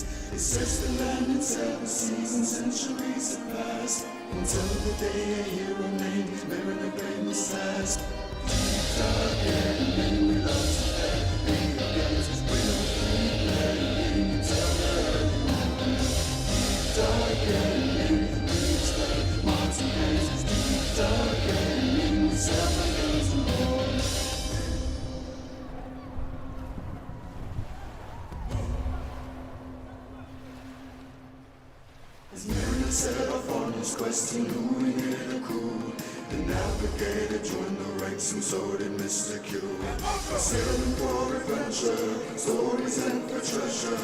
It sets the land in 7 seasons, centuries have passed, until the day a hero named Mirror the famous last. Deep dark enemy we love to play, video games is real free playing until the early morning. Deep dark enemy we explain, Monty games is deep dark enemy, we sell the games and more. As Mirror set off on his quest, he knew he needed a crew. The navigator joined the ranks and so did Mr. Q. Sailing for adventure, stories and for treasure.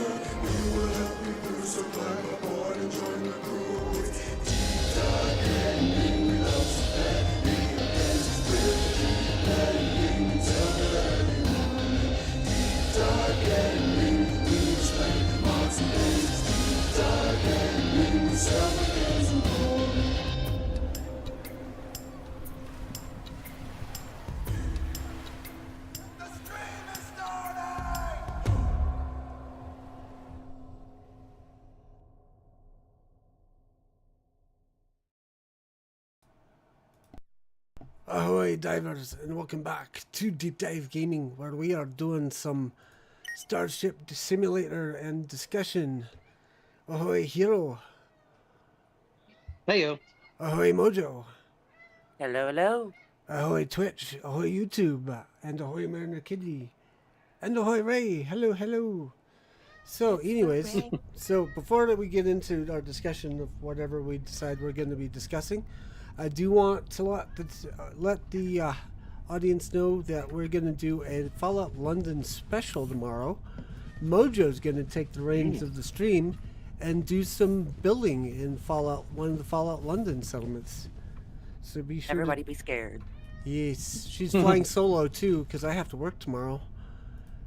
We will help you through, so climb aboard and join the crew. Deep dark enemy, we love to play video games. We'll keep playing until the early morning. Deep dark enemy, we explain Monty games. Deep dark enemy, we sell the games and more. Ahoy divers, and welcome back to Deep Dive Gaming, where we are doing some Starship Simulator and discussion. Ahoy Hiro. Heyo. Ahoy Mojo. Hello, hello. Ahoy Twitch. Ahoy YouTube. And ahoy Mariner Kitty. And ahoy Ray. Hello, hello. So anyways, so before that we get into our discussion of whatever we decide we're going to be discussing, I do want to let the audience know that we're going to do a Fallout London special tomorrow. Mojo's going to take the reins of the stream and do some building in one of the Fallout London settlements. So be sure. Everybody be scared. Yes, she's flying solo too because I have to work tomorrow.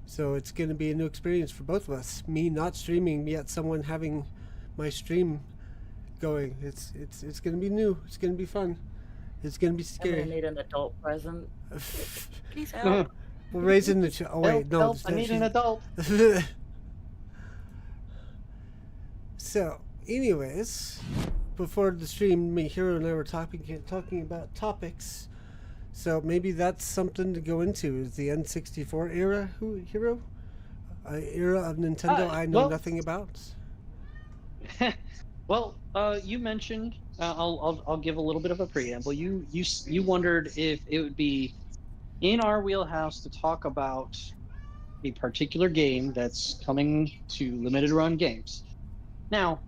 So it's going to be a new experience for both of us. Me not streaming, yet someone having my stream going. It's going to be new. It's going to be fun. It's going to be I'm scary. gonna need an adult present. Please help. We're raising the oh wait, no. Help, I need an adult. So, anyways, before the stream, me, Hiro, and I were talking about topics. So maybe that's something to go into. Is the N64 era, Hiro? Era of Nintendo I know nothing about. Well, you mentioned. I'll give a little bit of a preamble. You wondered if it would be in our wheelhouse to talk about a particular game that's coming to limited run games. Now,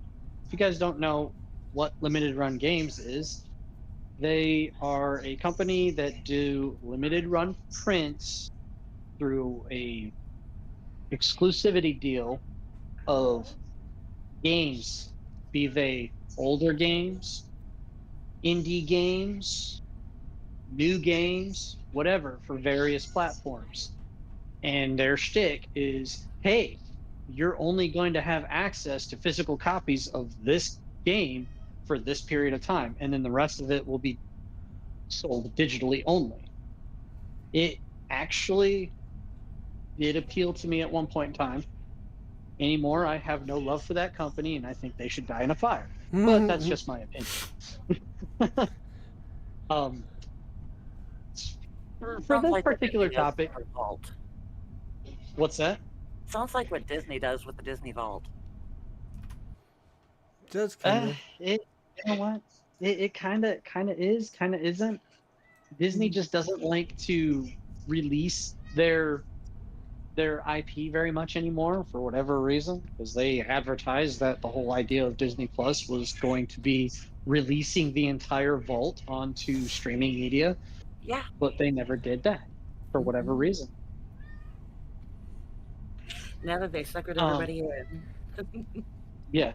if you guys don't know what limited run games is, they are a company that do limited run prints through a exclusivity deal of games, be they older games, indie games, new games, whatever, for various platforms. And their shtick is, hey, you're only going to have access to physical copies of this game for this period of time, and then the rest of it will be sold digitally only. It actually did appeal to me at one point in time. Anymore, I have no love for that company, and I think they should die in a fire. But that's just my opinion. For this particular topic, what's that? Sounds like what Disney does with the Disney Vault. Does kind of. You know what? It kind of is, kind of isn't. Disney just doesn't like to release their IP very much anymore for whatever reason, because they advertised that the whole idea of Disney Plus was going to be releasing the entire vault onto streaming media. Yeah. But they never did that for whatever reason. Now that they suckered everybody in. Yeah.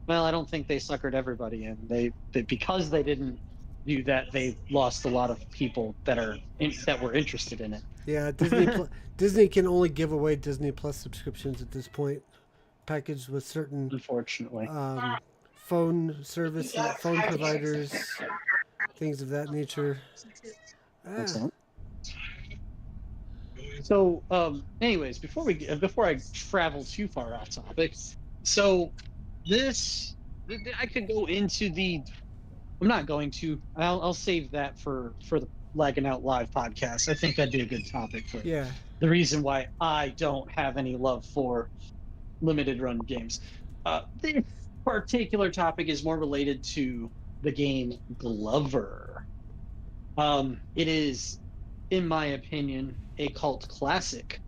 Well, I don't think they suckered everybody in. They because they didn't do that, they lost a lot of people that were interested in it. Yeah, Disney can only give away Disney Plus subscriptions at this point, packaged with certain, unfortunately, phone service, phone providers, things of that nature. So, anyways, before I travel too far off topic, So this, I could go into the. I'm not going to. I'll save that for the Lagging Out Live podcast. I think that'd be a good topic for Yeah. the reason why I don't have any love for limited run games. This particular topic is more related to the game Glover. It is, in my opinion, a cult classic,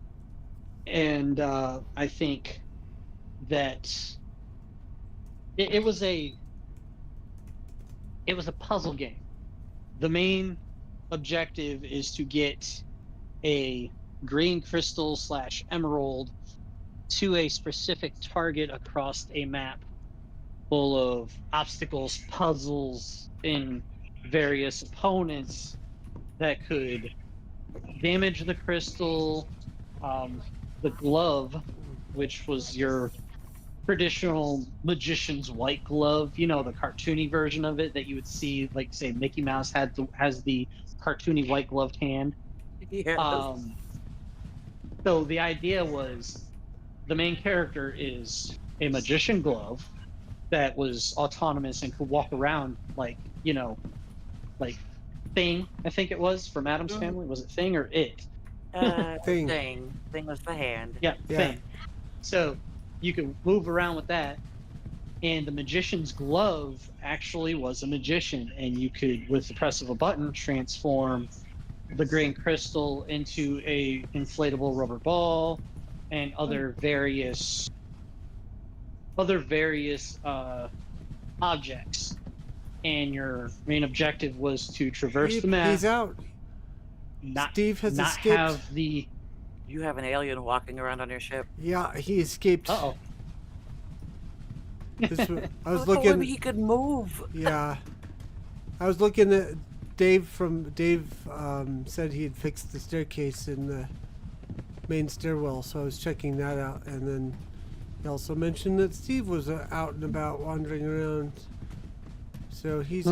and I think that it was a puzzle game. The main objective is to get a green crystal / emerald to a specific target across a map full of obstacles, puzzles, and various opponents that could damage the crystal. The glove, which was your traditional magician's white glove, you know, the cartoony version of it that you would see, like say Mickey Mouse has the cartoony white gloved hand. Yes. So the idea was the main character is a magician glove that was autonomous and could walk around like, you know, like Thing, I think it was from Adam's Family. Was it Thing or It? Thing. Thing was the hand. Yeah, Yeah. Thing. So you could move around with that. And the magician's glove actually was a magician, and you could, with the press of a button, transform the green crystal into a inflatable rubber ball and other various objects. And your main objective was to traverse the map. He's out. Not, Steve has not escaped. have the. You have an alien walking around on your ship. Yeah, he escaped. Uh-oh. I was Oh, looking. he could move. Yeah, I was looking at Dave. Said he had fixed the staircase in the main stairwell, so I was checking that out. And then he also mentioned that Steve was out and about, wandering around. So he's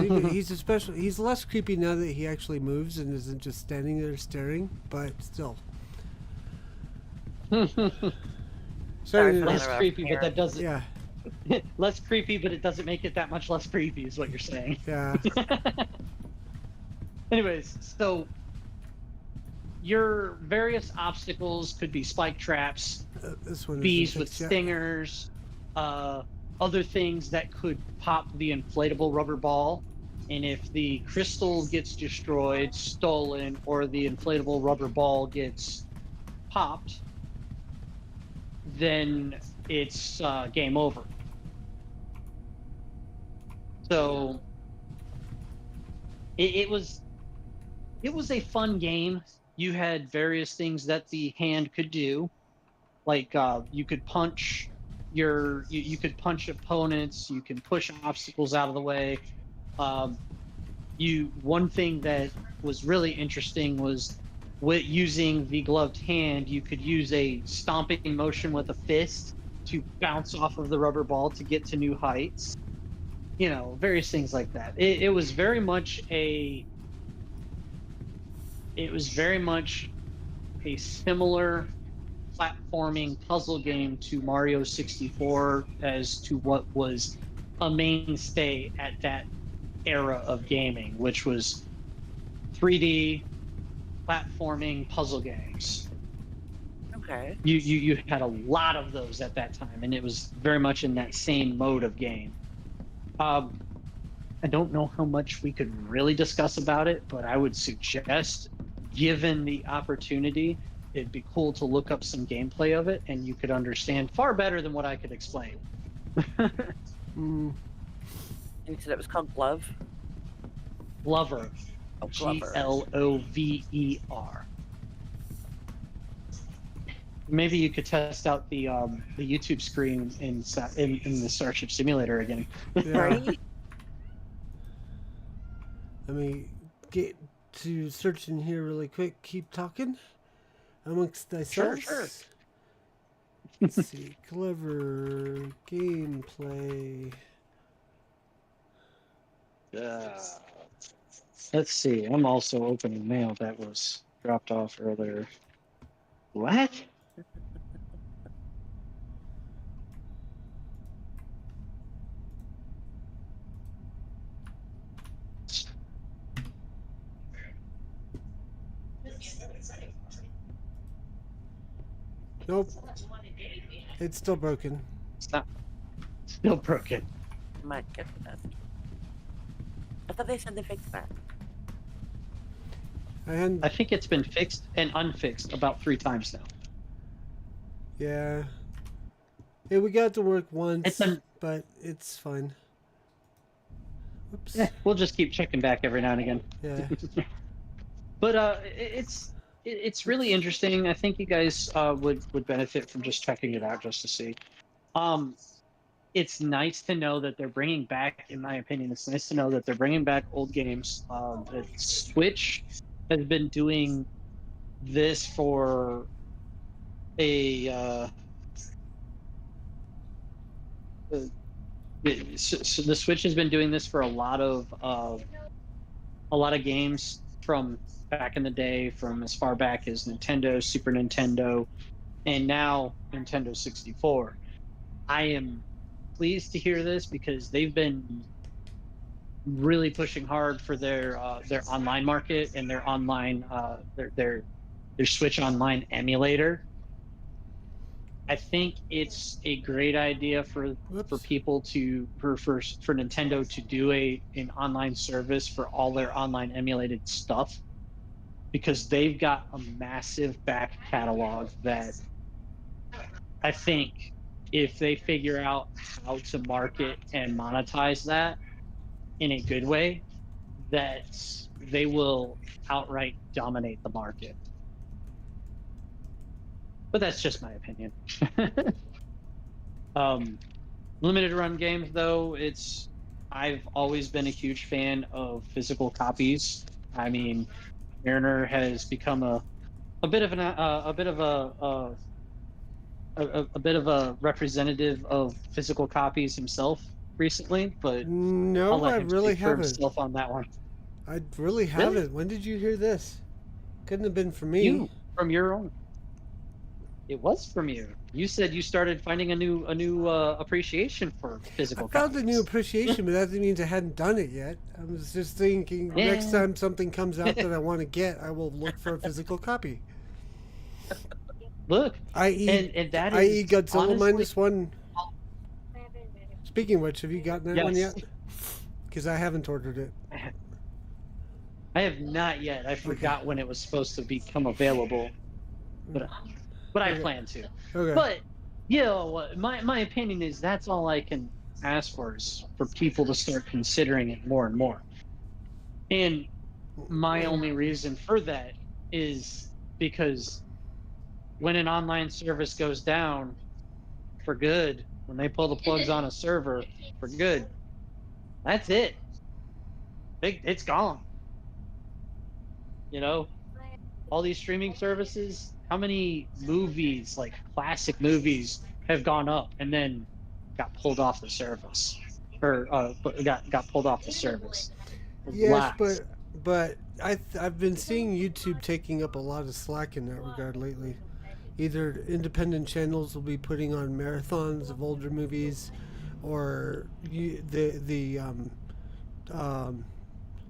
less creepy now that he actually moves and isn't just standing there staring. But still, Sorry for less interrupting creepy, here. but that doesn't. yeah, Less creepy, but it doesn't make it that much less creepy, is what you're saying. yeah. Anyways, so your various obstacles could be spike traps, This one bees isn't with fixed yet. stingers, other things that could pop the inflatable rubber ball. And if the crystal gets destroyed, stolen, or the inflatable rubber ball gets popped, then it's game over. So it was a fun game. You had various things that the hand could do, like you could punch you could punch opponents, you can push obstacles out of the way. One thing that was really interesting was with using the gloved hand, you could use a stomping motion with a fist to bounce off of the rubber ball to get to new heights. You know, various things like that. It was very much a similar platforming puzzle game to Mario 64 as to what was a mainstay at that era of gaming, which was 3D platforming puzzle games. Okay. You had a lot of those at that time, and it was very much in that same mode of game. I don't know how much we could really discuss about it, but I would suggest, given the opportunity, it'd be cool to look up some gameplay of it, and you could understand far better than what I could explain. Mm. You said it was called Glove? Glover. Oh, Glover. Glover. Maybe you could test out the YouTube screen in the Starship Simulator again. Yeah. Right? Let me get to searching here really quick. Keep talking amongst ourselves. Sure. Let's see. Clever gameplay. Let's see. I'm also opening mail that was dropped off earlier. What? Nope. It's still broken. It's not still broken. My goodness. I thought they said they fixed that. And I think it's been fixed and unfixed about 3 times now. yeah. Yeah, we got to work once, It's but it's fine. Oops. we'll just keep checking back every now and again. Yeah. But it's really interesting. I think you guys would benefit from just checking it out just to see. It's nice to know that they're bringing back, in my opinion, it's nice to know that they're bringing back old games. That Switch has been doing this for a so the Switch has been doing this for a lot of games from back in the day, from as far back as Nintendo, Super Nintendo, and now Nintendo 64. I am pleased to hear this because they've been really pushing hard for their online market and their online their Switch Online emulator. I think it's a great idea for Whoops. people to for Nintendo to do an online service for all their online emulated stuff, because they've got a massive back catalog that I think if they figure out how to market and monetize that in a good way, that they will outright dominate the market. But that's just my opinion. Limited run games, though, I've always been a huge fan of physical copies. I mean, Mariner has become a bit of a bit of a representative of physical copies himself recently, but I'll No, I let him really speak for haven't. himself on that one. I really haven't. When did you hear this? Couldn't have been for me. You, from your own. It was from you. You said you started finding a new appreciation for physical I found a new copies. appreciation, but that doesn't mean I hadn't done it yet. I was just thinking Yeah. next time something comes out that I want to get, I will look for a physical copy. Look, I.e. and that I.e. is Godzilla honestly, -1. Speaking of which, have you gotten that one Yes. yet? Because I haven't ordered it. I have not yet. I forgot when it was supposed to become available, but I Okay. plan to. Okay. But you know, my opinion is that's all I can ask for, is for people to start considering it more and more. And my only reason for that is because when an online service goes down for good, when they pull the plugs on a server for good, that's it. It's gone. You know, all these streaming services, how many movies, like classic movies, have gone up and then got pulled off the service, or got pulled off the service? Yes, Lots. but I've been seeing YouTube taking up a lot of slack in that regard lately. Either independent channels will be putting on marathons of older movies, or the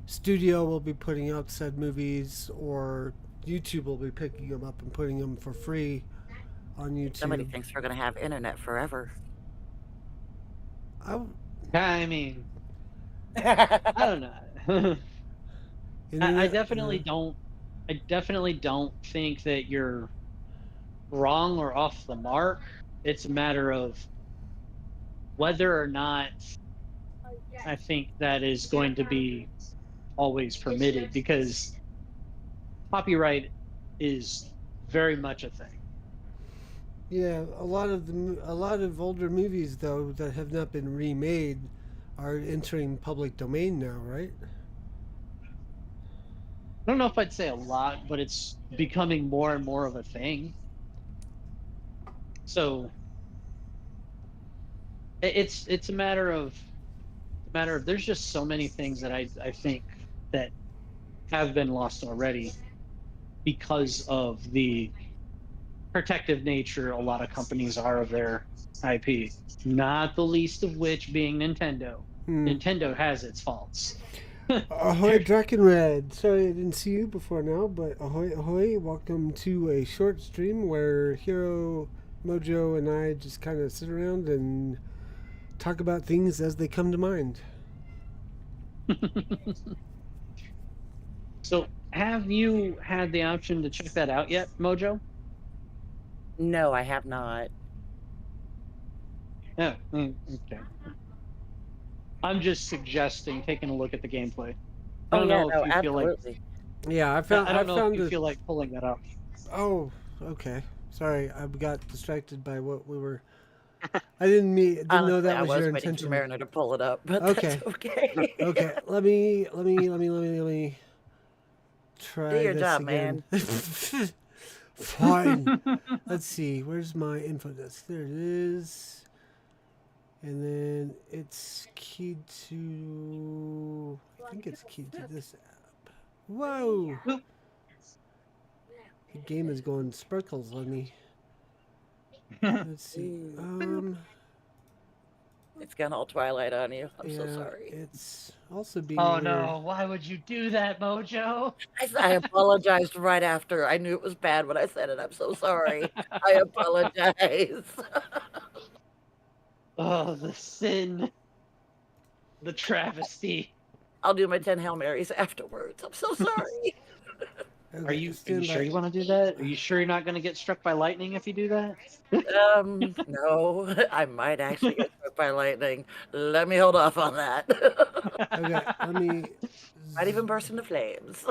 studio will be putting out said movies, or YouTube will be picking them up and putting them for free on YouTube. Somebody thinks we're going to have internet forever. I mean, I don't know. I definitely don't. I definitely don't think that you're wrong or off the mark. It's a matter of whether or not I think that is going to be always permitted, because copyright is very much a thing. Yeah, a lot of older movies though that have not been remade are entering public domain now, right? I don't know if I'd say a lot, but it's becoming more and more of a thing. So it's a matter of there's just so many things that I think that have been lost already because of the protective nature a lot of companies are of their IP. Not the least of which being Nintendo. Nintendo has its faults. Ahoy, Drakenred. Sorry I didn't see you before now, but ahoy, ahoy. Welcome to a short stream where Hiro, Mojo, and I just kind of sit around and talk about things as they come to mind. So, have you had the option to check that out yet, Mojo? No, I have not. Yeah. Okay. I'm just suggesting taking a look at the gameplay. I Oh don't yeah, know if no, you feel like. absolutely. Yeah, I don't know if you a. feel like pulling that up. Oh, okay. Sorry, I got distracted by what we were. I didn't know Honestly, that I was was your waiting for intention. Mariner to pull it up, but Okay. that's okay. Okay, let me Do try your this job, again. man. Fine. Let's see. Where's my info desk? There it is. And then it's keyed to. I think it's keyed to this app. Whoa! The game is going sparkles on me. Let's see. It's gone all Twilight on you. I'm so Yeah, sorry. it's also being Oh weird. no! Why would you do that, Mojo? I apologized right after. I knew it was bad when I said it. I'm so sorry. I apologize. Oh, the sin, the travesty. I'll do my 10 Hail Marys afterwards. I'm so sorry. Okay, Are you stand sure by. you want to do that? Are you sure you're not going to get struck by lightning if you do that? No, I might actually get struck by lightning. Let me hold off on that. Okay, let me Might even burst into flames.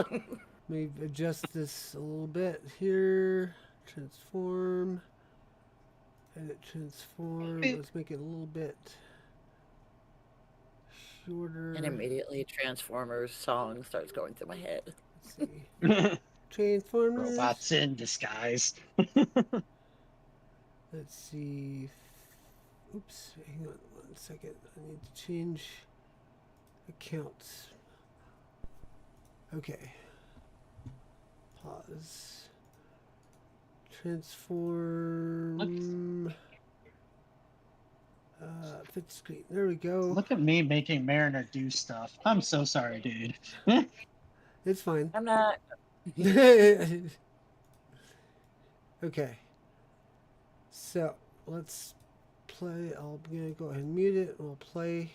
adjust this a little bit here. Transform. Edit transform. Let's make it a little bit shorter. And immediately Transformers song starts going through my head. Let's see. Transformers. Robots in disguise. Let's see. Oops. Hang on 1 second. I need to change accounts. Okay. Pause. Transform. Fit screen. There we go. Look at me making Mariner do stuff. I'm so sorry, dude. It's fine. I'm not. Okay. So let's play. I'm gonna go ahead and mute it. We'll play.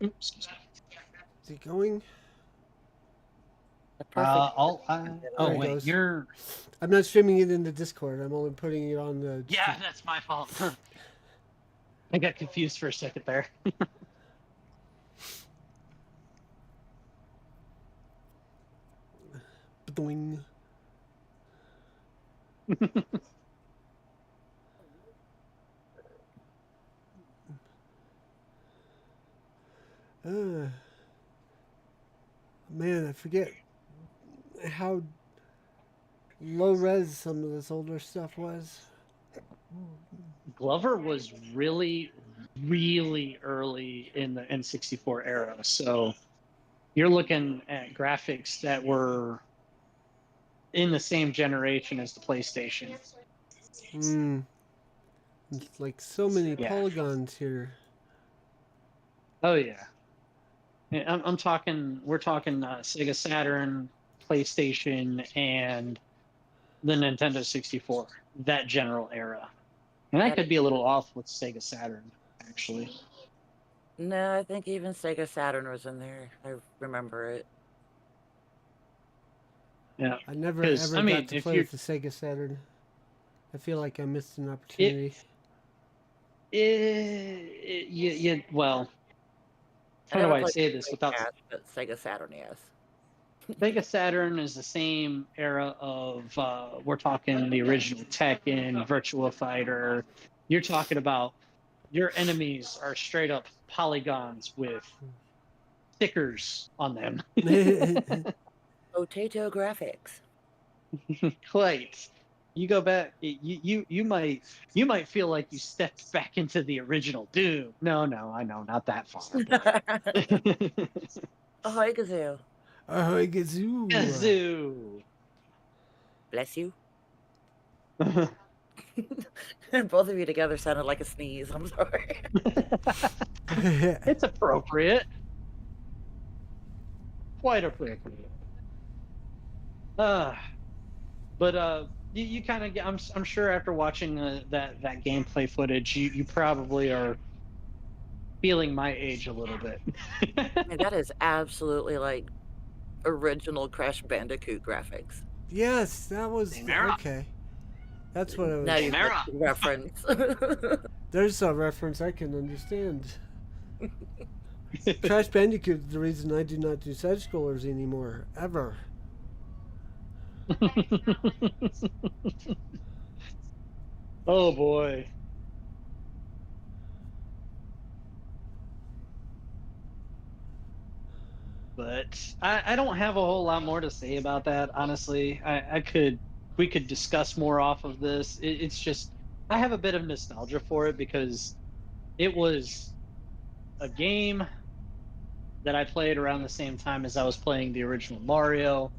Oops. Excuse me. Is it going? Oh There it wait, goes. you're. I'm not streaming it into Discord. I'm only putting it on the. Yeah, that's my fault. I got confused for a second there. Doing. Man, I forget how low res some of this older stuff was. Glover was really, really early in the N64 era, so you're looking at graphics that were in the same generation as the PlayStation. It's like so many Yeah. polygons here. Oh yeah. I'm talking. We're talking Sega Saturn, PlayStation, and the Nintendo 64. That general era, and I could be a little off with Sega Saturn, actually. No, I think even Sega Saturn was in there. I remember it. Yeah. I never 'Cause, ever I mean, got to if play you're- with the Sega Saturn. I feel like I missed an opportunity. Well, how do never I played say this without? Dreamcast, but Sega Saturn, yes. Sega Saturn is the same era of we're talking the original Tekken, Virtua Fighter. You're talking about your enemies are straight up polygons with stickers on them. Potato graphics. Quite. You go back, you might feel like you stepped back into the original Doom. No, I know, not that far. Ahoy, Gazoo. Ahoy, Gazoo. Kazoo. Bless you. And both of you together sounded like a sneeze. I'm sorry. It's appropriate. Quite appropriate. But you kind of get. I'm sure after watching that gameplay footage, you probably are feeling my age a little bit. I mean, that is absolutely like original Crash Bandicoot graphics. Yes, that was okay. That's what I Now was. you get the reference. There's a reference I can understand. Crash Bandicoot is the reason I do not do side scrollers anymore, ever. Oh boy. But I don't have a whole lot more to say about that, honestly. We could discuss more off of this. It's just I have a bit of nostalgia for it because it was a game that I played around the same time as I was playing the original Mario,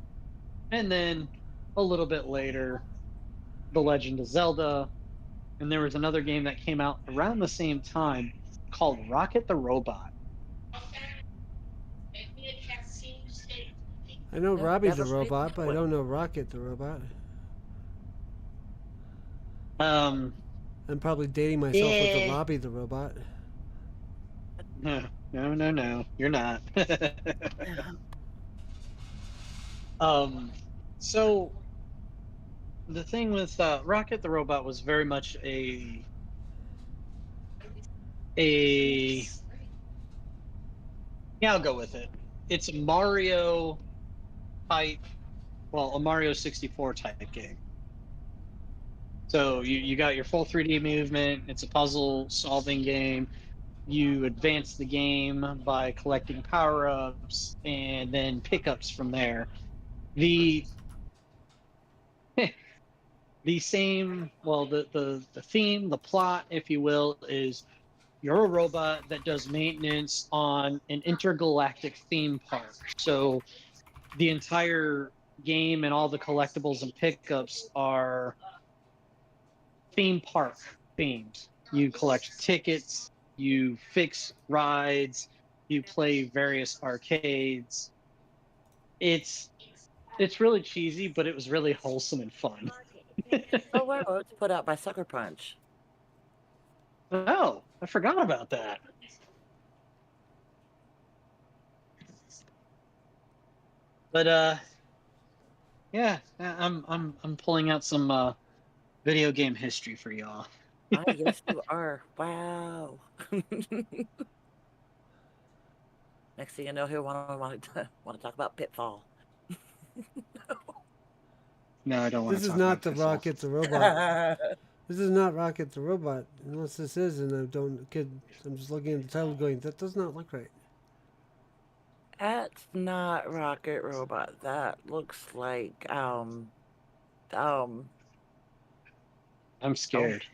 and then a little bit later, The Legend of Zelda, and there was another game that came out around the same time called Rocket the Robot. I know No, Robbie the never played robot, that but I one. don't know Rocket the robot. Um, I'm probably dating myself with the Robbie the robot. no, you're not. So the thing with Rocket the Robot was very much a yeah, I'll go with it. It's a Mario type, well, a Mario 64 type game. So you got your full 3D movement. It's a puzzle solving game. You advance the game by collecting power ups and then pickups from there. The the same, well, the theme, the plot, if you will, is you're a robot that does maintenance on an intergalactic theme park. So the entire game and all the collectibles and pickups are theme park themed. You collect tickets, you fix rides, you play various arcades. It's it's really cheesy, but it was really wholesome and fun. Oh wow, it's put out by Sucker Punch. Oh, I forgot about that. But yeah, I'm pulling out some video game history for y'all. Ah, yes, you are. Wow. Next thing you know, he'll want to talk about Pitfall. No, I don't want This to is talk not about the Pitfall. Rocket the robot. This is not Rocket the robot, unless this is, and I don't. I'm just looking at the title, going, that does not look right. That's not Rocket Robot. That looks like um I'm oh, scared.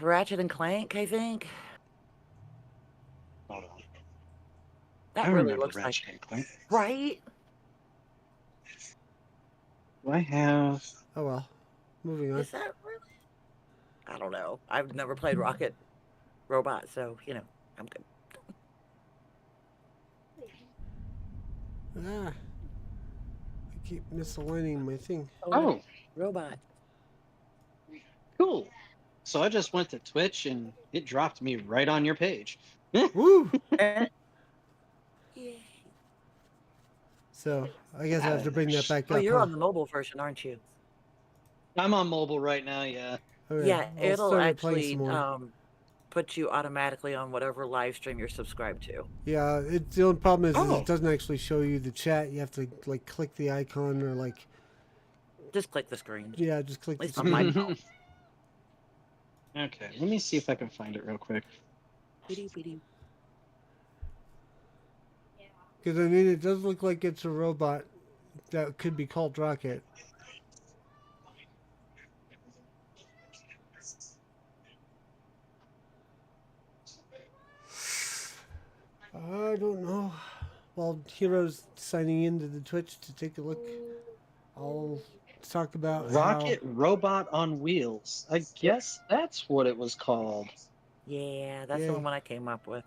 Ratchet and Clank, I think. Hold on. I That really remember looks like Ratchet and Clank. right. Do I have? Oh well. Moving on. Is that really? I don't know. I've never played Rocket Robot, so I'm good. Ah, I keep misaligning my thing. Oh, no. Oh, Robot. cool. So I just went to Twitch and it dropped me right on your page. Woo! Yay. So I guess I have to bring that back Oh, up, you're huh? on the mobile version, aren't you? I'm on mobile right now. Yeah. Okay, Yeah, I'll it'll start playing some actually more. put you automatically on whatever live stream you're subscribed to. Yeah, the only problem is Oh. it doesn't actually show you the chat. You have to like click the icon or like Just click the screen. yeah, just click At the least on my screen. phone. Okay, let me see if I can find it real quick. Beep-beep-beep. Because I mean, it does look like it's a robot that could be called Rocket. I don't know. While Hiro's signing into the Twitch to take a look, I'll Let's talk about Rocket Robot on Wheels. I guess that's what it was called. Yeah, that's the Yay. one I came up with.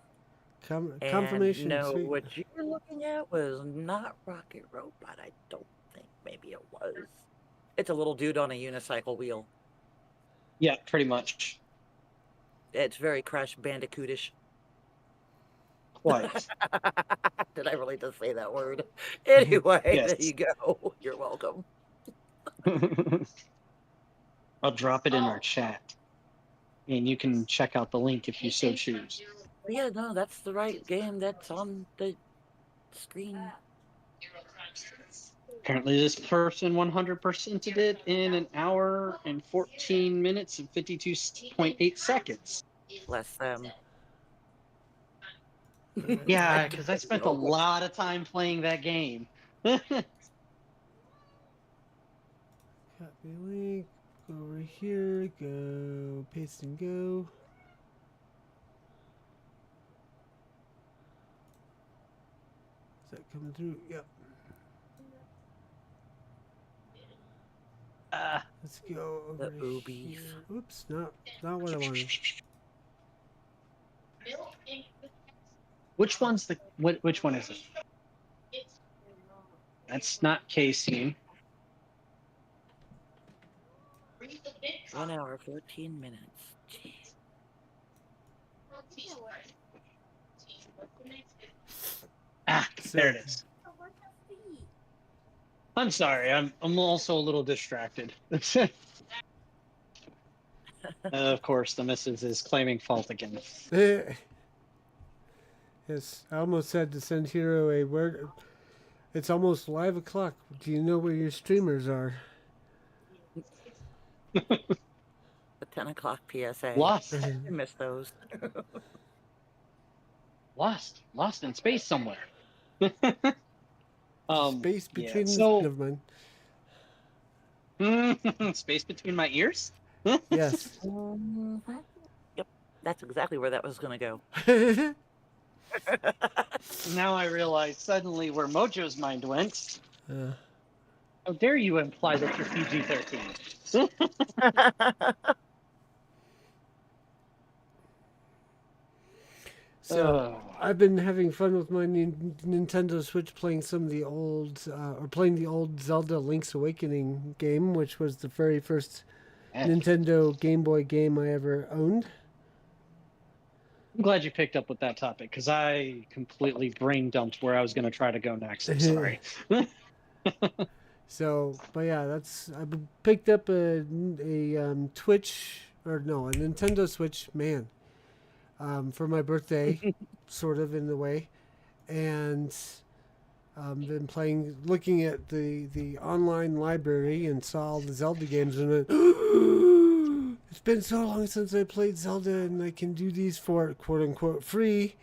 And Confirmation. no, Sweet. what you were looking at was not Rocket Robot. I don't think. Maybe it was. It's a little dude on a unicycle wheel. Yeah, pretty much. It's very Crash Bandicootish. Quite. Did I really just say that word? Anyway, Yes. there you go. You're welcome. I'll drop it in our chat. And you can check out the link if you so choose. Yeah, no, that's the right game that's on the screen. Apparently, this person 100%ed it in an hour and 14 minutes and 52.8 seconds. Bless them. Yeah, because I spent a lot of time playing that game. Copy link. Go over here. Go paste and go. Is that coming through? Yep. Let's go over The oobies. here. Oops, not what I wanted. Which one's the which one is it? That's not casein. 1 hour, 14 minutes. Jeez. There it is. I'm sorry. I'm also a little distracted. Of course, the missus is claiming fault again. Yes, I almost had to send Hiro a word. It's almost 5 o'clock. Do you know where your streamers are? The 10 o'clock PSA. Lost. I miss those. Lost in space somewhere. Space between. Yeah, so, never mind. Space between my ears. Yes. Yep, that's exactly where that was going to go. Now I realize suddenly where Mojo's mind went. How dare you imply that you're PG-13? So I've been having fun with my Nintendo Switch, playing some of the old, playing the old Zelda Link's Awakening game, which was the very first Nintendo Game Boy game I ever owned. I'm glad you picked up with that topic, because I completely brain dumped where I was going to try to go next. I'm sorry. So, but yeah, I picked up a Twitch, or no, a Nintendo Switch, man, for my birthday, sort of in the way, and been looking at the online library and saw all the Zelda games and went, it's been so long since I played Zelda and I can do these for quote unquote free.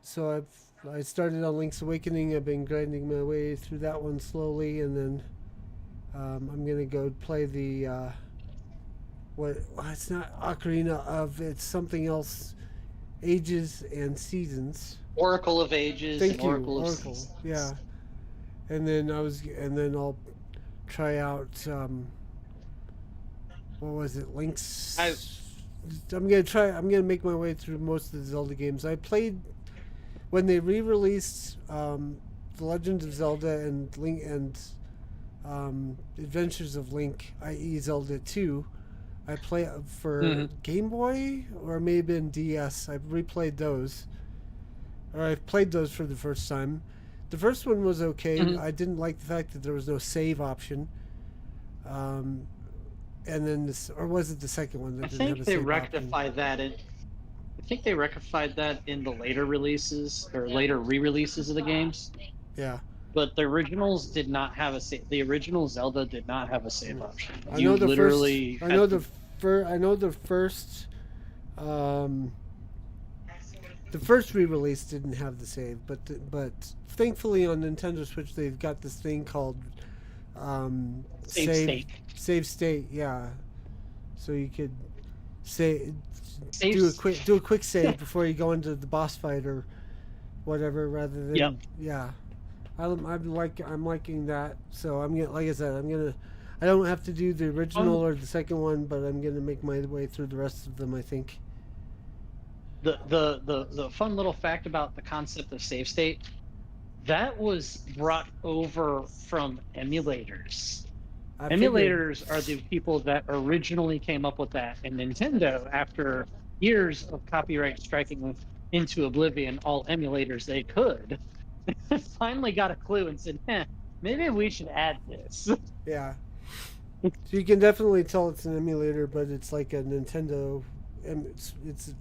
So I started on Link's Awakening. I've been grinding my way through that one slowly, and then I'm gonna go play the it's not Ocarina of, it's something else, Ages and Seasons. Oracle of Ages. Thank and you, Oracle of Oracle. Seasons. Yeah, and then I'll try out what was it? Link's. I'm gonna make my way through most of the Zelda games. I played when they re-released The Legend of Zelda and Link and Adventures of Link, i.e. Zelda 2. I play for Game Boy, or maybe in DS. I've replayed those, or I've played those for the first time. The first one was okay. I didn't like the fact that there was no save option. And then or was it the second one that didn't have a save option? I think they rectified that in the later releases or later re-releases of the games. Yeah. But the originals did not have a save. The original Zelda did not have a save option. I know the first re-release didn't have the save, but thankfully on Nintendo Switch they've got this thing called save state. Yeah, so you could do a quick save before you go into the boss fight or whatever, rather than I'm liking that. So I'm gonna, like I said, I don't have to do the original or the second one, but I'm gonna make my way through the rest of them, I think. The fun little fact about the concept of save state, that was brought over from emulators. I figured. Emulators are the people that originally came up with that, and Nintendo, after years of copyright striking into oblivion all emulators they could, finally got a clue and said, maybe we should add this. Yeah. So you can definitely tell it's an emulator, but it's like a Nintendo. It's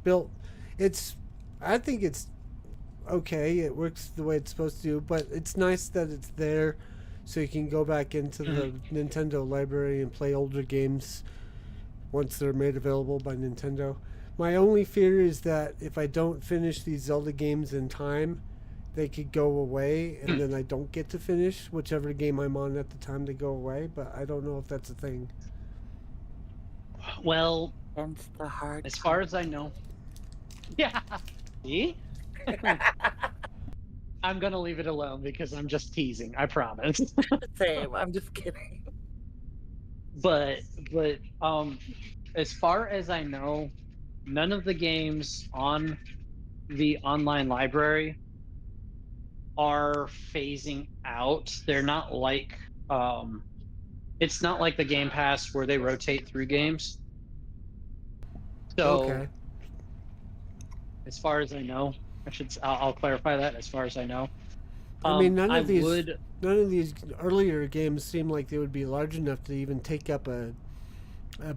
built. It's. I think it's okay. It works the way it's supposed to, but it's nice that it's there, so you can go back into the Nintendo library and play older games once they're made available by Nintendo. My only fear is that if I don't finish these Zelda games in time, they could go away, and then I don't get to finish whichever game I'm on at the time they go away. But I don't know if that's a thing. Well, Hence the hard. as far as I know, yeah. See? I'm gonna leave it alone because I'm just teasing. I promise. Same. I'm just kidding. but as far as I know, none of the games on the online library are phasing out. They're not like it's not like the Game Pass where they rotate through games. So Okay. as far as I know, I'll clarify that. As far as I know, I mean, none I of these would earlier games seem like they would be large enough to even take up a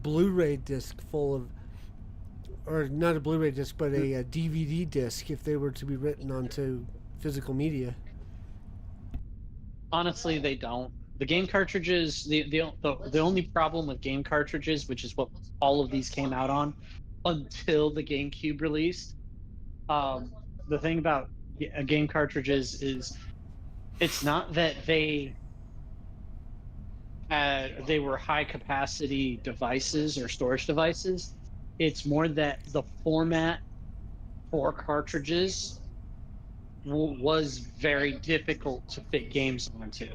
Blu-ray disc full of, or not a Blu-ray disc, but a DVD disc if they were to be written onto physical media. honestly they don't. The game cartridges, the only problem with game cartridges, which is what all of these came out on, until the GameCube released. The thing about game cartridges is it's not that they were high capacity devices or storage devices. It's more that the format for cartridges was very difficult to fit games onto.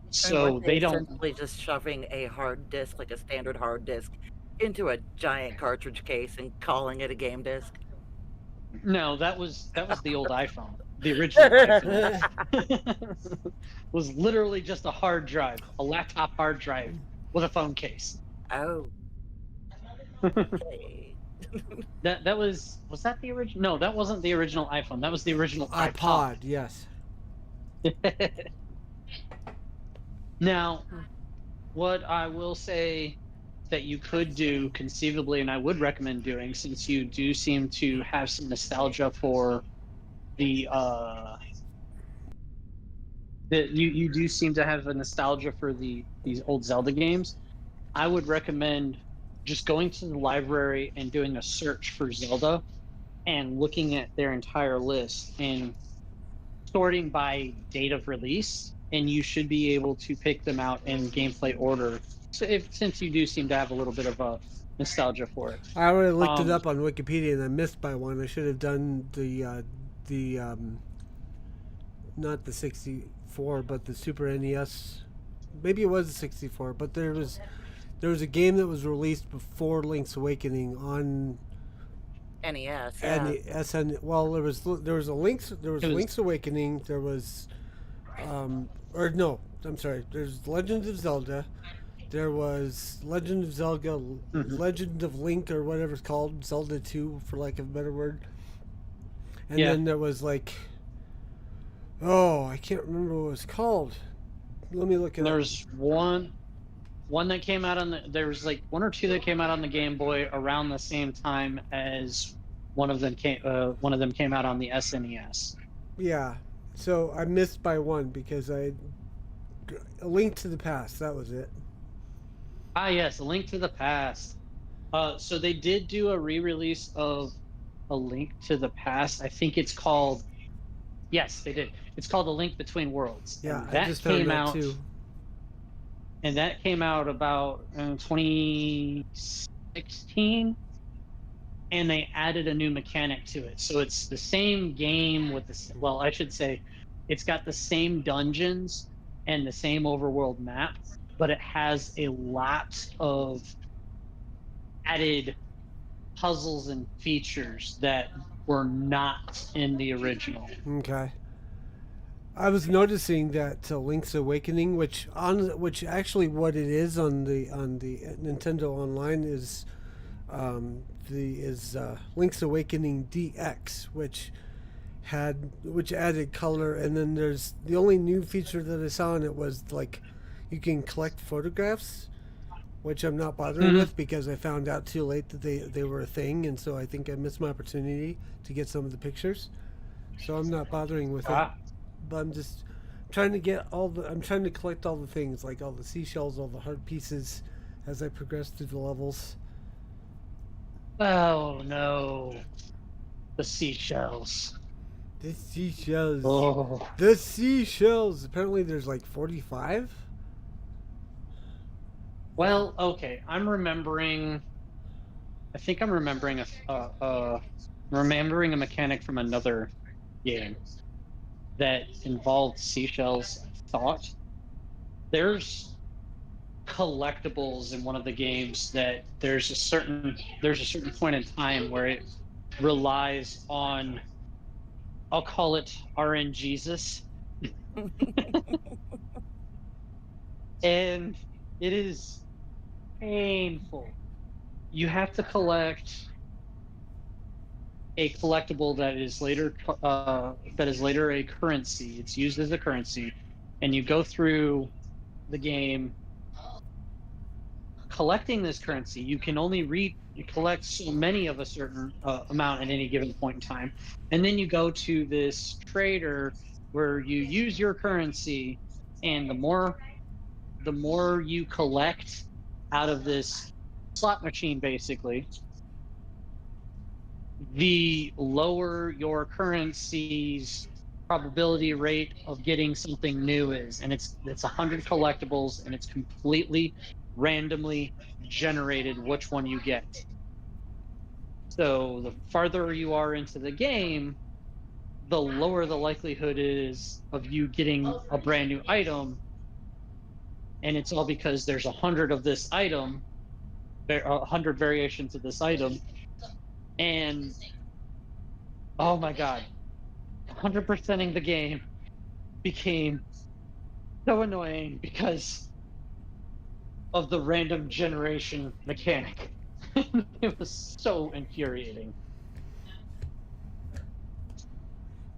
So Weren't they don't. essentially just shoving a hard disk, like a standard hard disk, into a giant cartridge case and calling it a game disk? No, that was the old iPhone. The original iPhone was literally just a hard drive, a laptop hard drive with a phone case. Oh. Okay. That was that the original? No, that wasn't the original iPhone. That was the original iPod, yes. Now, what I will say that you could do conceivably, and I would recommend doing, since you do seem to have some nostalgia for the you do seem to have a nostalgia for these old Zelda games. I would recommend just going to the library and doing a search for Zelda and looking at their entire list and sorting by date of release, and you should be able to pick them out in gameplay order. So since you do seem to have a little bit of a nostalgia for it. I already looked it up on Wikipedia and I missed by one. I should have done the not the 64, but the Super NES. Maybe it was the 64, but there was a game that was released before Link's Awakening on NES. SN. Well, there was Link's Awakening. There was, or no, I'm sorry. There's Legend of Zelda. There was Legend of Zelda, Legend of Link, or whatever it's called, Zelda 2, for lack of a better word. And then there was like, I can't remember what it was called. Let me look at it. There's one that came out on there was like one or two that came out on the Game Boy around the same time as one of them came out on the SNES. Yeah. So I missed by one because A Link to the Past, that was it. Ah, yes, A Link to the Past. So they did do a re-release of A Link to the Past. I think it's called. Yes, they did. It's called A Link Between Worlds. Yeah, and that I just found that out, too. And that came out about 2016, and they added a new mechanic to it. So it's the same game with the. Well, I should say, it's got the same dungeons, and the same overworld map, but it has a lot of added puzzles and features that were not in the original. Okay. I was noticing that Link's Awakening, which actually what it is on the Nintendo Online is Link's Awakening DX, which added color, and then there's the only new feature that I saw in it was like you can collect photographs, which I'm not bothering with because I found out too late that they were a thing, and so I think I missed my opportunity to get some of the pictures. So I'm not bothering with it. But I'm just trying to get I'm trying to collect all the things, like all the seashells, all the heart pieces, as I progress through the levels. Oh no, the seashells. The seashells. Oh. The seashells. Apparently there's like 45. Well, okay. I think I'm remembering remembering a mechanic from another game that involved seashells. I thought there's collectibles in one of the games that there's a certain point in time where it relies on, I'll call it RNGesus. And it is painful. You have to collect a collectible that is later a currency. It's used as a currency, and you go through the game collecting this currency. You can only collect so many of a certain amount at any given point in time, and then you go to this trader where you use your currency, and the more you collect out of this slot machine, basically, the lower your currency's probability rate of getting something new is. And it's 100 collectibles, and it's completely randomly generated which one you get. So the farther you are into the game, the lower the likelihood is of you getting a brand new item. And it's all because there's 100 of this item, 100 variations of this item. And oh my god, 100%ing the game became so annoying because of the random generation mechanic. It was so infuriating.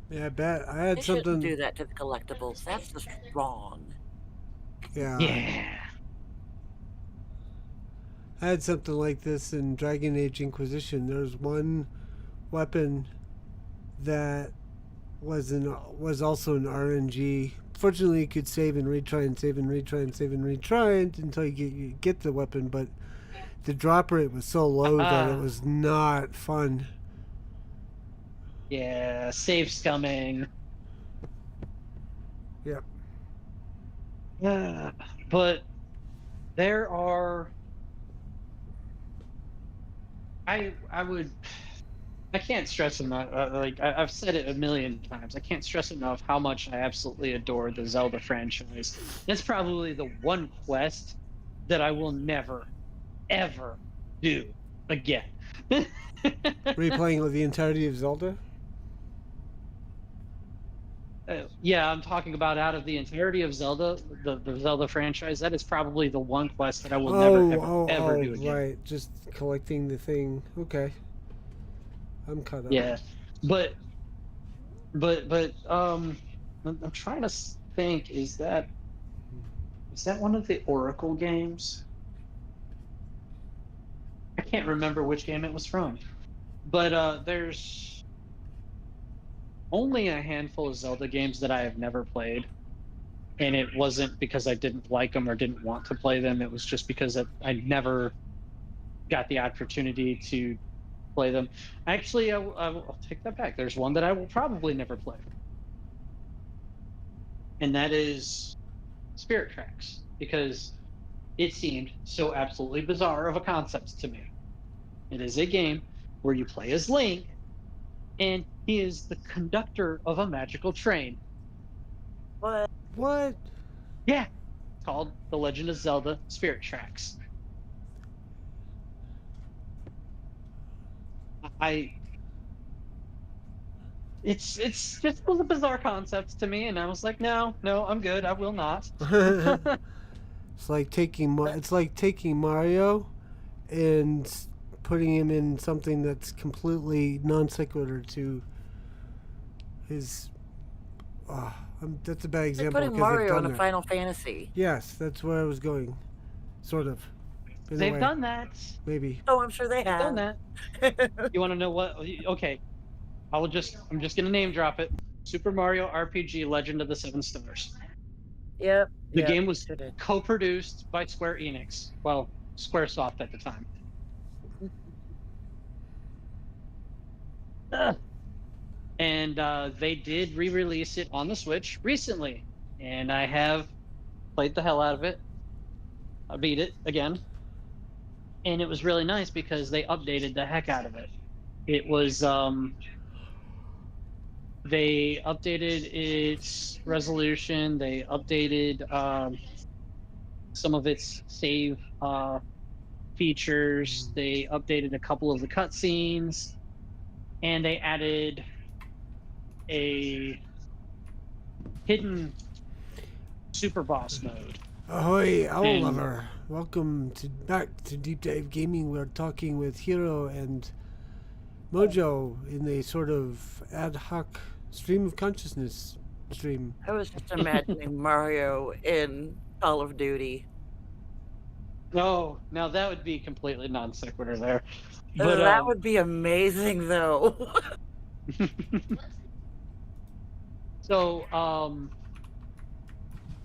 Yeah, I bet. I had They something. shouldn't do that to the collectibles. That's just wrong. Yeah. I had something like this in Dragon Age Inquisition. There's one weapon that was also an RNG. Fortunately, you could save and retry and save and retry and save and retry until you get the weapon. But the drop rate was so low that it was not fun. Yeah, save scumming. Yep. Yeah, but there are. I can't stress enough. I've said it a million times. I can't stress enough how much I absolutely adore the Zelda franchise. It's probably the one quest that I will never, ever do again. Replaying the entirety of Zelda? Yeah, I'm talking about out of the entirety of Zelda, the Zelda franchise. That is probably the one quest that I will never, ever do again. Right. Just collecting the thing. Okay. I'm caught up. Yeah, but I'm trying to think. Is that one of the Oracle games? I can't remember which game it was from, but there's only a handful of Zelda games that I have never played, and it wasn't because I didn't like them or didn't want to play them. It was just because I never got the opportunity to play them. Actually, I'll take that back. There's one that I will probably never play, and that is Spirit Tracks, because it seemed so absolutely bizarre of a concept to me. It is a game where you play as Link, and he is the conductor of a magical train. What? What? Yeah, called The Legend of Zelda: Spirit Tracks. I it's just was a bizarre concept to me, and I was like, no, I'm good. I will not. It's like taking Mario and putting him in something that's completely non sequitur to his. That's a bad They're example putting because they've Mario in done a that. Final Fantasy. Yes, that's where I was going, sort of. In a They've way, done that. maybe. Oh, I'm sure they They've done have. that. You want to know what? Okay, I'm just gonna name drop it. Super Mario RPG: Legend of the Seven Stars. Yep. The Yep. game was Sure did. co-produced by Square Enix. Well, SquareSoft at the time. Ugh. And they did re-release it on the Switch recently, and I have played the hell out of it. I beat it again, and it was really nice because they updated the heck out of it. It was they updated its resolution. They updated some of its save features. They updated a couple of the cutscenes, and they added a hidden super boss mode. Ahoy, Owl And Lover! Welcome back to Deep Dive Gaming. We're talking with Hiro and Mojo in a sort of ad hoc stream of consciousness stream. I was just imagining Mario in Call of Duty. oh, now that would be completely non sequitur there. But That would be amazing, though. so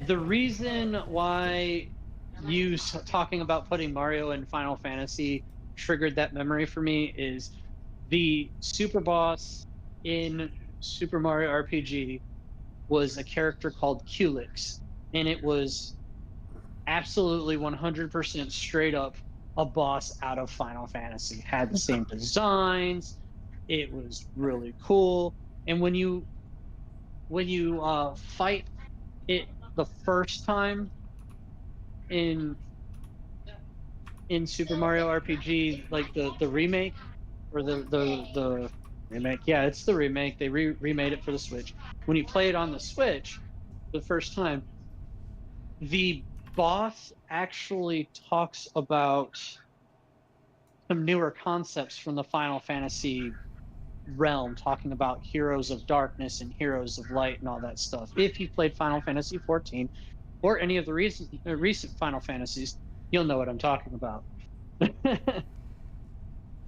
the reason why you talking about putting Mario in Final Fantasy triggered that memory for me is the super boss in Super Mario RPG was a character called Culex, and it was absolutely 100% straight up a boss out of Final Fantasy. Had the same designs. It was really cool. And when you fight it the first time in Super Mario RPG, like the remake or the remake, yeah, it's the remake. They remade it for the Switch. When you play it on the Switch the first time, the boss actually talks about some newer concepts from the Final Fantasy realm, talking about heroes of darkness and heroes of light and all that stuff. If you played Final Fantasy 14 or any of the recent Final Fantasies, you'll know what I'm talking about.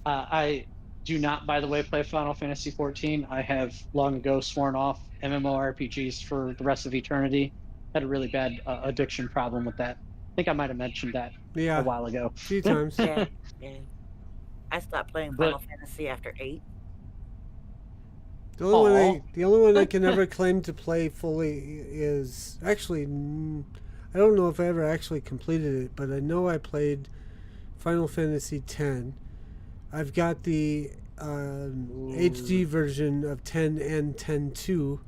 I do not, by the way, play Final Fantasy 14. I have long ago sworn off MMORPGs for the rest of eternity. Had a really bad addiction problem with that. I think I might have mentioned that a Yeah, while ago. a few times. Yeah. Yeah. I stopped playing But Final Fantasy after 8. The only one I can ever claim to play fully is actually I don't know if I ever actually completed it, but I know I played Final Fantasy X. I've got the HD version of 10 and 10.2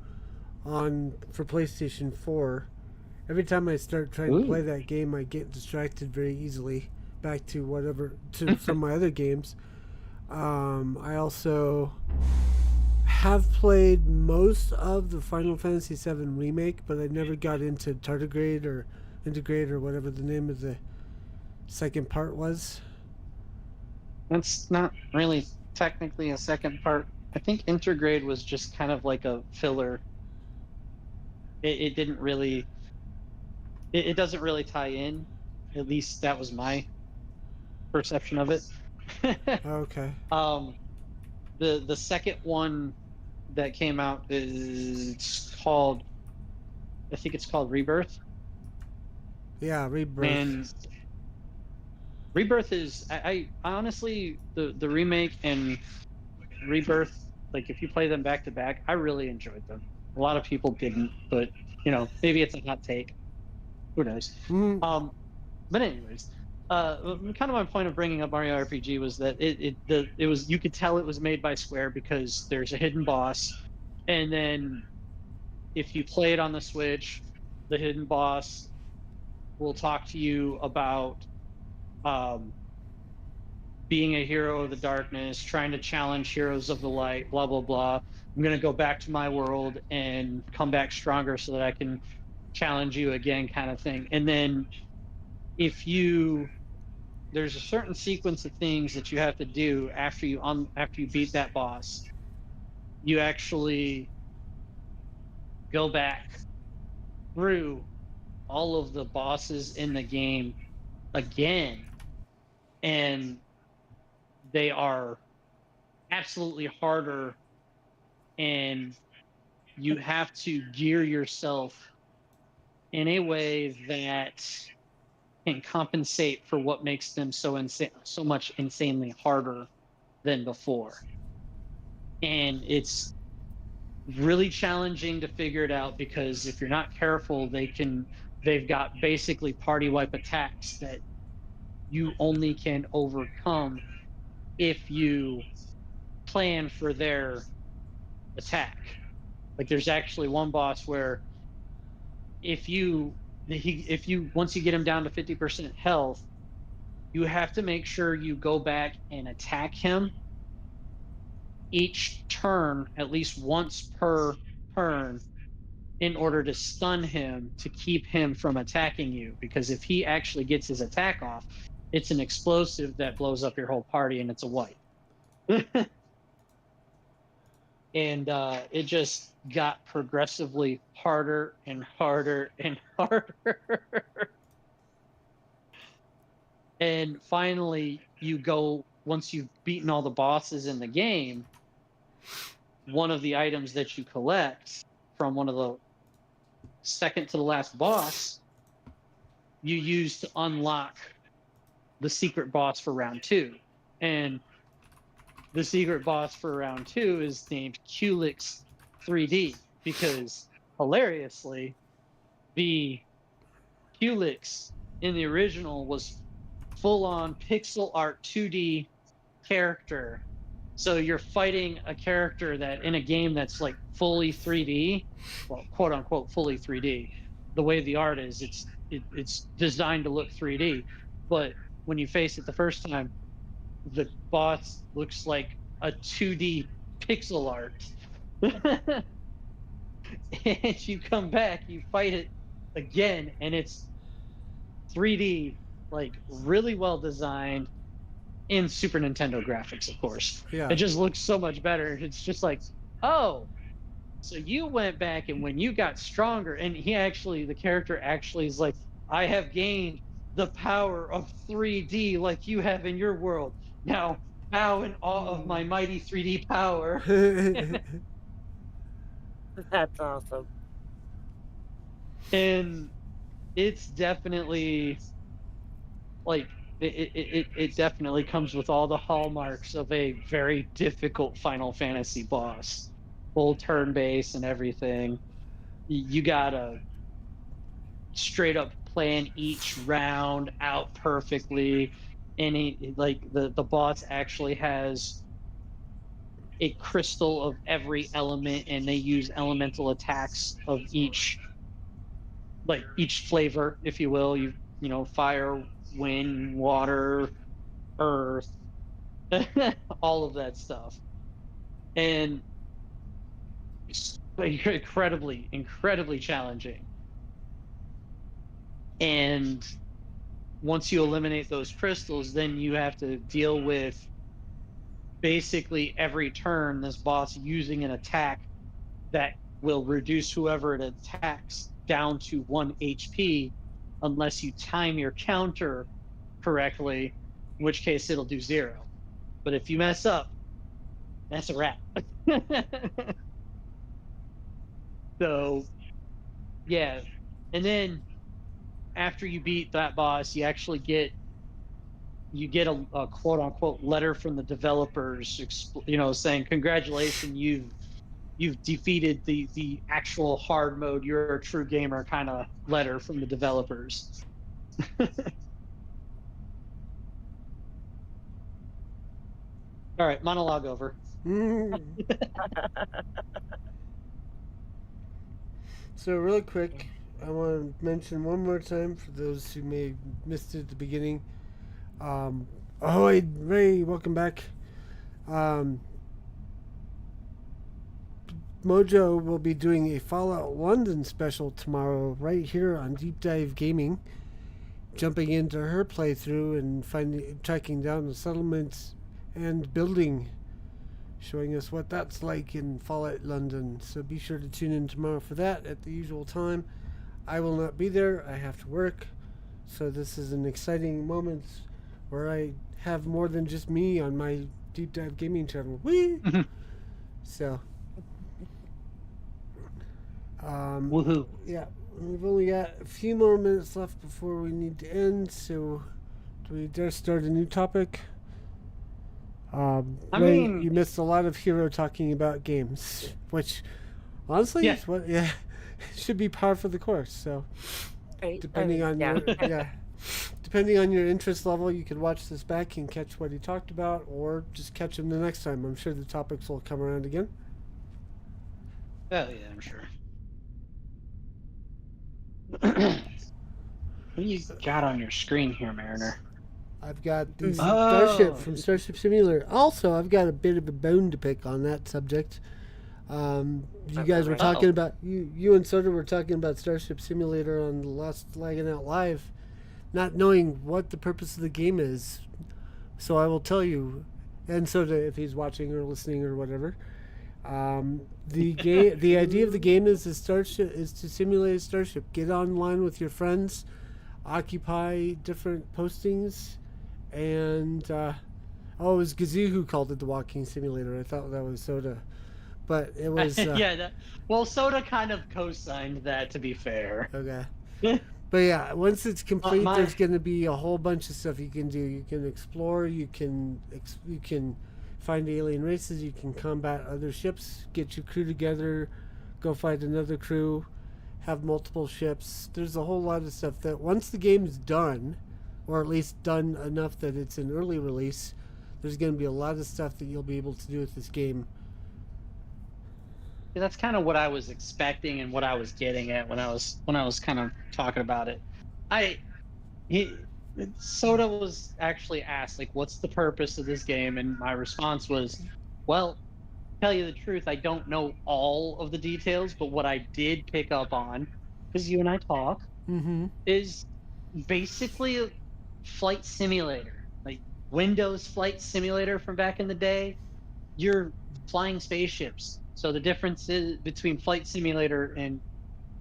on for PlayStation 4. Every time I start trying to play that game, I get distracted very easily back to from my other games. I also have played most of the Final Fantasy VII remake, but I never got into Tardigrade or Integrate or whatever the name of the second part was. that's not really technically a second part. I think Intergrade was just kind of like a filler. It didn't really. It doesn't really tie in. At least that was my perception of it. Okay. The second one that came out is called, I think it's called Rebirth. Yeah, Rebirth. And Rebirth is I honestly the remake and Rebirth, like if you play them back to back, I really enjoyed them. A lot of people didn't, but maybe it's a hot take. Who knows? Mm, But anyways, kind of my point of bringing up Mario RPG was that it was, you could tell it was made by Square because there's a hidden boss, and then if you play it on the Switch, the hidden boss will talk to you about being a hero of the darkness, trying to challenge heroes of the light, blah, blah, blah. I'm going to go back to my world and come back stronger so that I can challenge you again, kind of thing. And then if you, there's a certain sequence of things that you have to do after you beat that boss. You actually go back through all of the bosses in the game again, and they are absolutely harder, and you have to gear yourself in a way that can compensate for what makes them so much insanely harder than before. And it's really challenging to figure it out, because if you're not careful, they've got basically party wipe attacks that you only can overcome if you plan for their attack. Like, there's actually one boss where if you once you get him down to 50% health, you have to make sure you go back and attack him each turn, at least once per turn, in order to stun him to keep him from attacking you. Because if he actually gets his attack off, it's an explosive that blows up your whole party, and it's a wipe. And it just got progressively harder and harder and harder. And finally, once you've beaten all the bosses in the game, one of the items that you collect from one of the second to the last boss, you use to unlock the secret boss for round 2. And the secret boss for round 2 is named Culex 3D, because hilariously, the Culex in the original was full-on pixel art 2D character. So you're fighting a character that in a game that's like fully 3D, well, quote unquote fully 3D. The way the art is, it's designed to look 3D, but when you face it the first time, the boss looks like a 2D pixel art. And you come back, you fight it again, and it's 3D, like really well designed, in Super Nintendo graphics, of course. Yeah. It just looks so much better. It's just like, oh, so you went back, and when you got stronger, and the character actually is like, I have gained the power of 3D like you have in your world. Now, bow in awe of my mighty 3D power. That's awesome. And it's definitely like, it definitely comes with all the hallmarks of a very difficult Final Fantasy boss. Full turn base and everything. You gotta straight up plan each round out perfectly. And the boss actually has a crystal of every element, and they use elemental attacks of each flavor, if you will. Fire, wind, water, earth, all of that stuff. And it's incredibly, incredibly challenging. And once you eliminate those crystals, then you have to deal with basically every turn this boss using an attack that will reduce whoever it attacks down to 1 HP unless you time your counter correctly, in which case it'll do 0. But if you mess up, that's a wrap. So, yeah. And then after you beat that boss, you actually get a quote unquote letter from the developers, saying, congratulations, you've defeated the actual hard mode, you're a true gamer kind of letter from the developers. All right, monologue over. So really quick, I want to mention one more time for those who may have missed it at the beginning. Ahoy, Ray, welcome back. Mojo will be doing a Fallout London special tomorrow right here on Deep Dive Gaming, jumping into her playthrough and tracking down the settlements and building, showing us what that's like in Fallout London. So be sure to tune in tomorrow for that at the usual time. I will not be there. I have to work. So this is an exciting moment where I have more than just me on my Deep Dive Gaming channel. Whee! So... Woohoo. Yeah, we've only got a few more minutes left before we need to end, so do we dare start a new topic? Ray, you missed a lot of Hiro talking about games, which honestly is what should be par for the course. So depending on depending on your interest level, you can watch this back and catch what he talked about, or just catch him the next time. I'm sure the topics will come around again. Oh yeah, I'm sure. What do you got on your screen here, Mariner? I've got the Starship from Starship Simulator. Also, I've got a bit of a bone to pick on that subject. You guys were talking about, you and Soda were talking about Starship Simulator on the last Lagging Out Live, not knowing what the purpose of the game is. So I will tell you, and Soda, if he's watching or listening or whatever, the idea of the game is to simulate a starship. Get online with your friends, occupy different postings, and it was Gazoo who called it the walking simulator. I thought that was Soda, but it was Soda kind of co-signed that, to be fair. Okay. But yeah, once it's complete, there's going to be a whole bunch of stuff you can do. You can explore. You can find alien races, you can combat other ships, get your crew together, go fight another crew, have multiple ships. There's a whole lot of stuff that once the game is done, or at least done enough that it's an early release, there's going to be a lot of stuff that you'll be able to do with this game. Yeah, that's kind of what I was expecting and what I was getting at when I was kind of talking about it. Soda was actually asked, like, what's the purpose of this game? And my response was, well, tell you the truth, I don't know all of the details, but what I did pick up on, because you and I talk, is basically a flight simulator. Like Windows Flight Simulator from back in the day, you're flying spaceships. So the difference is between Flight Simulator and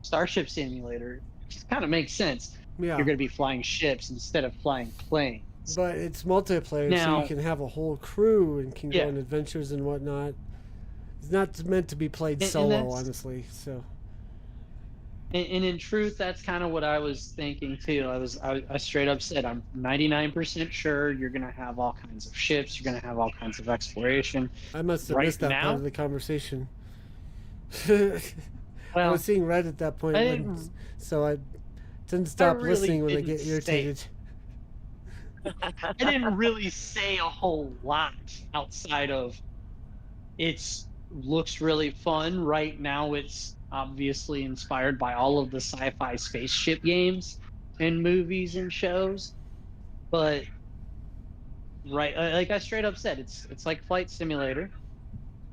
Starship Simulator just kind of makes sense. Yeah. You're going to be flying ships instead of flying planes. But it's multiplayer, so you can have a whole crew and can go on adventures and whatnot. It's not meant to be played solo, honestly. So. And in truth, that's kind of what I was thinking too. I straight up said, I'm 99% sure you're going to have all kinds of ships. You're going to have all kinds of exploration. I must have missed that part of the conversation. Well, I was seeing Red at that point, so I didn't stop listening when I get irritated. I didn't really say a whole lot outside of looks really fun. Right now it's obviously inspired by all of the sci-fi spaceship games and movies and shows. But like I straight up said, it's like Flight Simulator.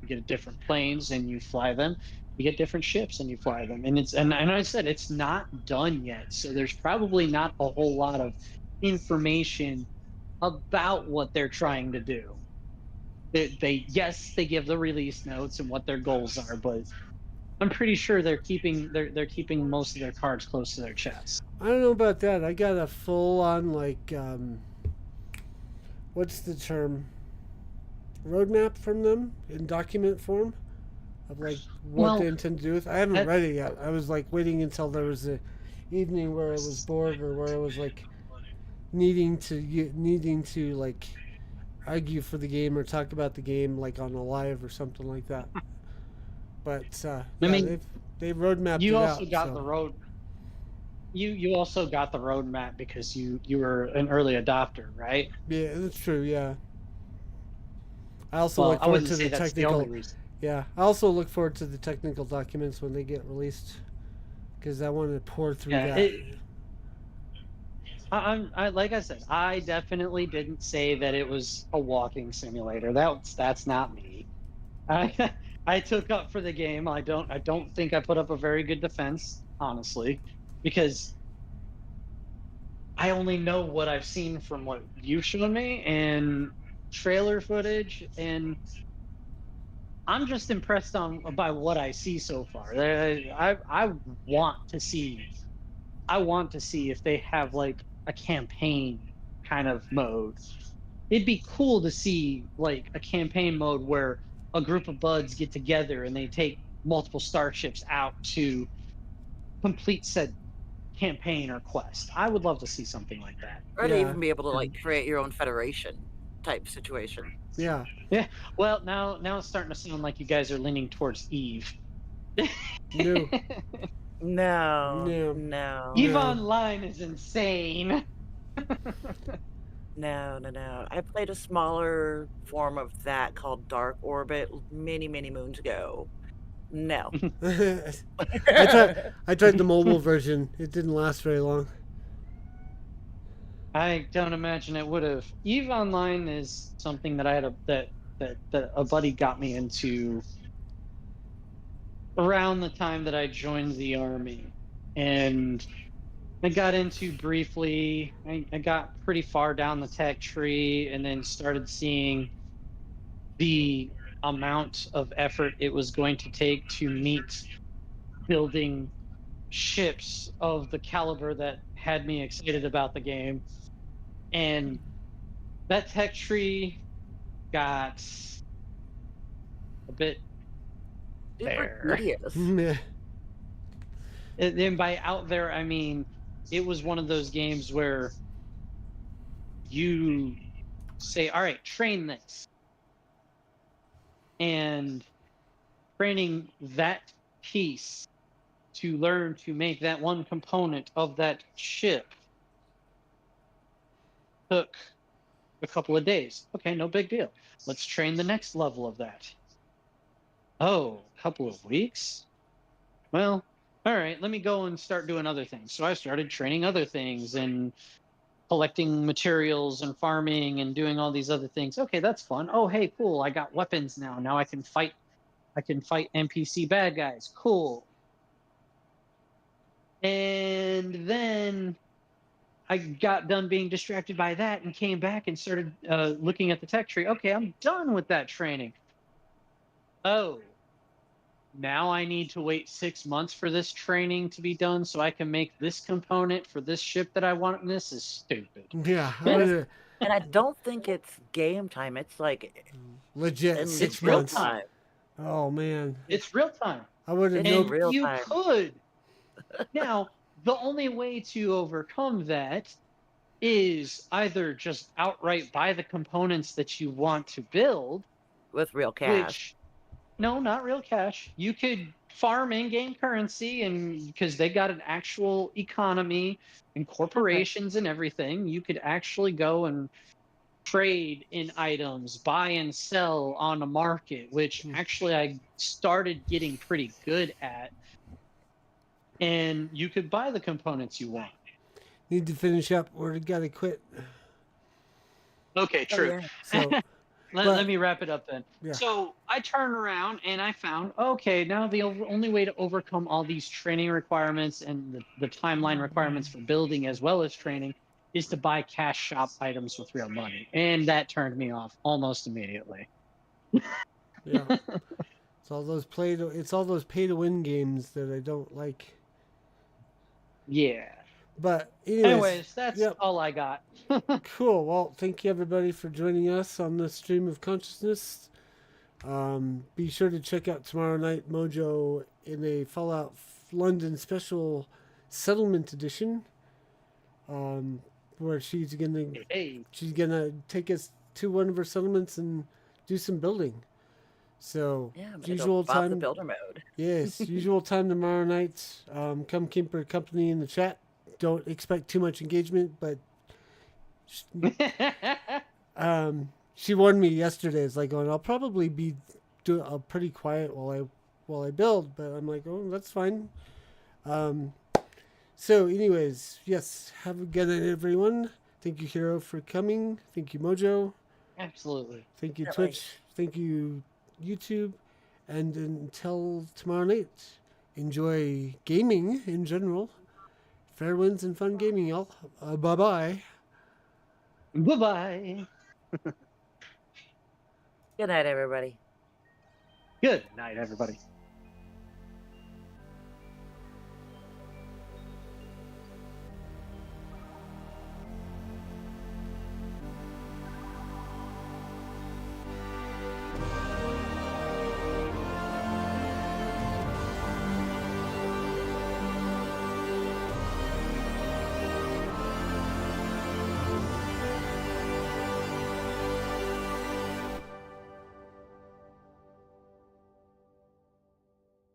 You get different planes and you fly them. You get different ships and you fly them. And I said it's not done yet. So there's probably not a whole lot of information about what they're trying to do. They give the release notes and what their goals are, but I'm pretty sure they're keeping most of their cards close to their chest. I don't know about that. I got a full on what's the term? Roadmap from them in document form of what they intend to do with. I haven't read it yet. I was waiting until there was a evening where I was bored or where I was needing to argue for the game or talk about the game on a live or something like that. But they've roadmapped you it also out, got so. the road. You also got the roadmap because you were an early adopter, right? Yeah, that's true. Yeah. I also look forward to the technical. I also look forward to the technical documents when they get released. because I want to pour through Yeah, that. I like I said, I definitely didn't say that it was a walking simulator. That's not me. I I took up for the game. I don't think I put up a very good defense, honestly, because I only know what I've seen from what you've shown me and trailer footage, and I'm just impressed by what I see so far. I want to see I want to see if they have like a campaign kind of mode. It'd be cool to see like a campaign mode where a group of buds get together and they take multiple starships out to complete said campaign or quest. I would love to see something like that. Or to Yeah, even be able to like create your own federation type situation. yeah. Yeah. Well, now it's starting to sound like you guys are leaning towards Eve. No, No, no, no, Eve no. Online is insane. no. I played a smaller form of that called Dark Orbit many, many moons ago. No. I tried the mobile version. It didn't last very long. I don't imagine it would have. Eve Online is something that I had that a buddy got me into around the time that I joined the army, and I got into briefly. I got pretty far down the tech tree, and then started seeing the amount of effort it was going to take to meet building ships of the caliber that had me excited about the game. And that tech tree got a bit Super there. tedious. Meh. And by out there, I mean it was one of those games where you say, all right, train this. And training that piece to learn to make that one component of that ship took a couple of days. Okay, no big deal. Let's train the next level of that. Oh, a couple of weeks? Well, all right, let me go and start doing other things. So I started training other things and collecting materials and farming and doing all these other things. Okay, that's fun. Oh, hey, cool. I got weapons now. Now I can fight NPC bad guys. Cool. And then I got done being distracted by that and came back and started looking at the tech tree. Okay, I'm done with that training. Oh, now I need to wait 6 months for this training to be done so I can make this component for this ship that I want. And this is stupid. Yeah, I And, would it's, have and I don't think it's game time. It's like legit in six It's real months. time. Oh man, It's real time. I would have It's no. And real you time. could. Now, the only way to overcome that is either just outright buy the components that you want to build, With real cash. which no, not real cash. You could farm in-game currency, and because they got an actual economy and corporations and everything, you could actually go and trade in items, buy and sell on a market, which actually I started getting pretty good at. And you could buy the components you want. Need to finish up or gotta quit. Okay, Oh, true. yeah. So, Let but me wrap it up then. yeah, So I turned around and I found, okay, now the only way to overcome all these training requirements and the timeline requirements for building as well as training is to buy cash shop items with real money. And that turned me off almost immediately. yeah. It's all those pay to win games that I don't like. Yeah. But Anyways, that's yep. all I got. Cool. Well, thank you everybody for joining us on the stream of consciousness. Be sure to check out tomorrow night Mojo in a Fallout London special settlement edition, where she's gonna Hey. take us to one of her settlements and do some building. So Yeah, usual Bob the time. Builder mode. Yes, usual time tomorrow night. Come keep her company in the chat. Don't expect too much engagement, but she warned me yesterday. It's like going, I'll probably be pretty quiet while I build, but I'm like, oh, that's fine. So, anyways, yes, have a good night, everyone. Thank you, Hiro, for coming. Thank you, Mojo. Absolutely. Thank you, Definitely. Twitch. Thank you, YouTube. And until tomorrow night, enjoy gaming in general. Fair winds and fun gaming, y'all. Bye bye. Bye bye. Good night, everybody. Good night, everybody.